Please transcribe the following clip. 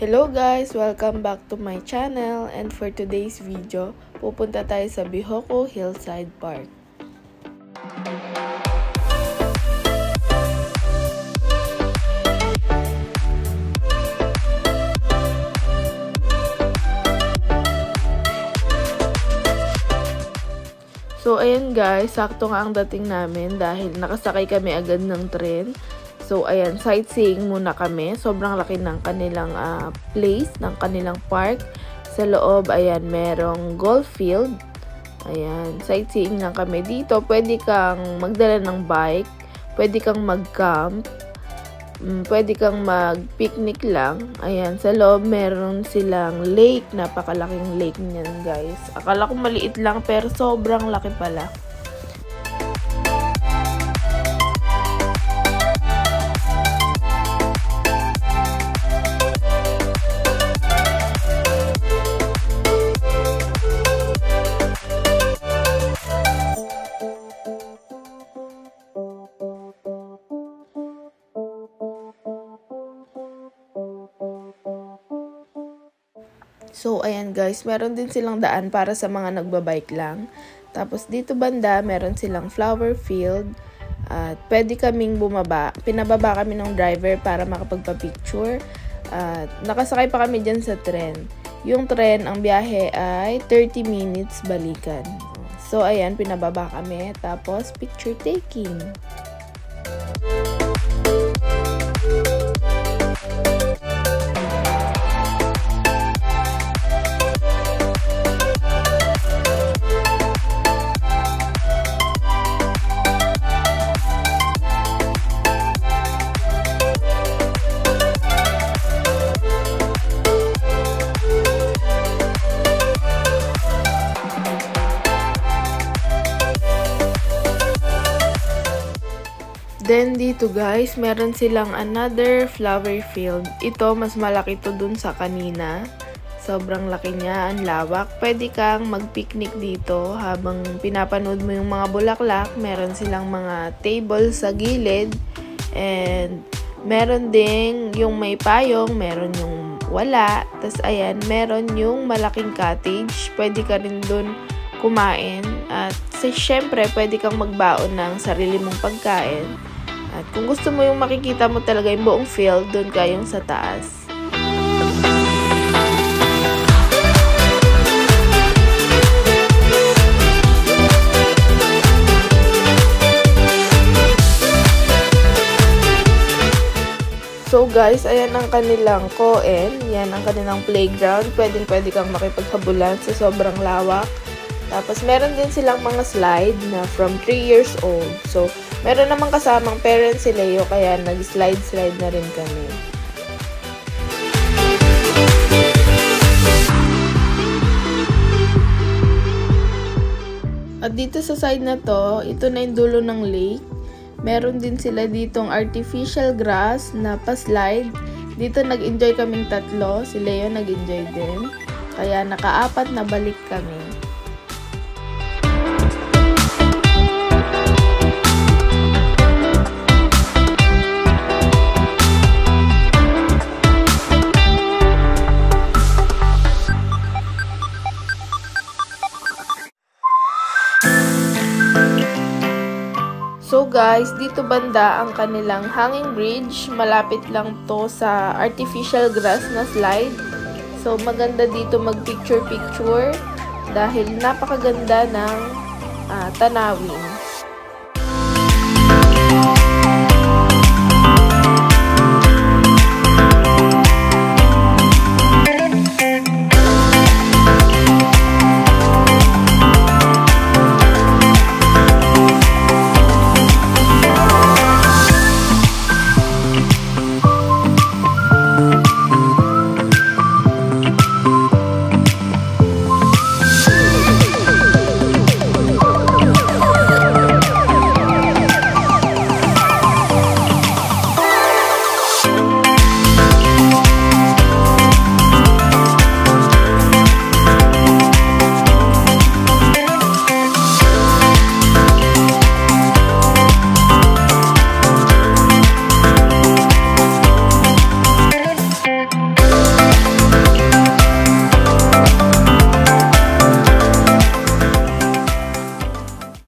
Hello guys! Welcome back to my channel, and for today's video, pupunta tayo sa Bihoko Hillside Park. So ayan guys, sakto nga ang dating namin dahil nakasakay kami agad ng tren. So, ayan, sightseeing muna kami. Sobrang laki ng kanilang place, ng kanilang park. Sa loob, ayan, merong golf field. Ayan, sightseeing lang kami dito. Pwede kang magdala ng bike. Pwede kang mag-camp. Pwede kang mag-picnic lang. Ayan, sa loob, meron silang lake. Napakalaking lake niyan, guys. Akala ko maliit lang, pero sobrang laki pala. So, ayan guys, meron din silang daan para sa mga nagbabike lang. Tapos, dito banda, meron silang flower field. At pwede kaming bumaba. Pinababa kami ng driver para makapagpa-picture. At nakasakay pa kami dyan sa tren. Yung tren, ang biyahe ay 30 minutes balikan. So, ayan, pinababa kami. Tapos, picture taking. Then, dito guys, meron silang another flower field. Ito, mas malaki to dun sa kanina. Sobrang laki niya, ang lawak. Pwede kang mag-picnic dito habang pinapanood mo yung mga bulaklak. Meron silang mga table sa gilid. And, meron ding yung may payong, meron yung wala. Tapos, ayan, meron yung malaking cottage. Pwede ka rin dun kumain. At, syempre, pwede kang magbaon ng sarili mong pagkain. At kung gusto mo yung makikita mo talaga yung buong field, doon ka yung sa taas. So guys, ayan ang kanilang koen. Yan ang kanilang playground. Pwede kang makipaghabulan sa sobrang lawak. Tapos, meron din silang mga slide na from 3 years old. So, meron namang kasamang parents si Leo, kaya nag-slide na rin kami. At dito sa side na to, ito na yung dulo ng lake. Meron din sila ditong artificial grass na pa-slide. Dito nag-enjoy kaming tatlo. Si Leo nag-enjoy din. Kaya naka-4 na balik kami. So guys, dito banda ang kanilang hanging bridge. Malapit lang to sa artificial grass na slide. So maganda dito mag-picture-picture dahil napakaganda ng tanawin.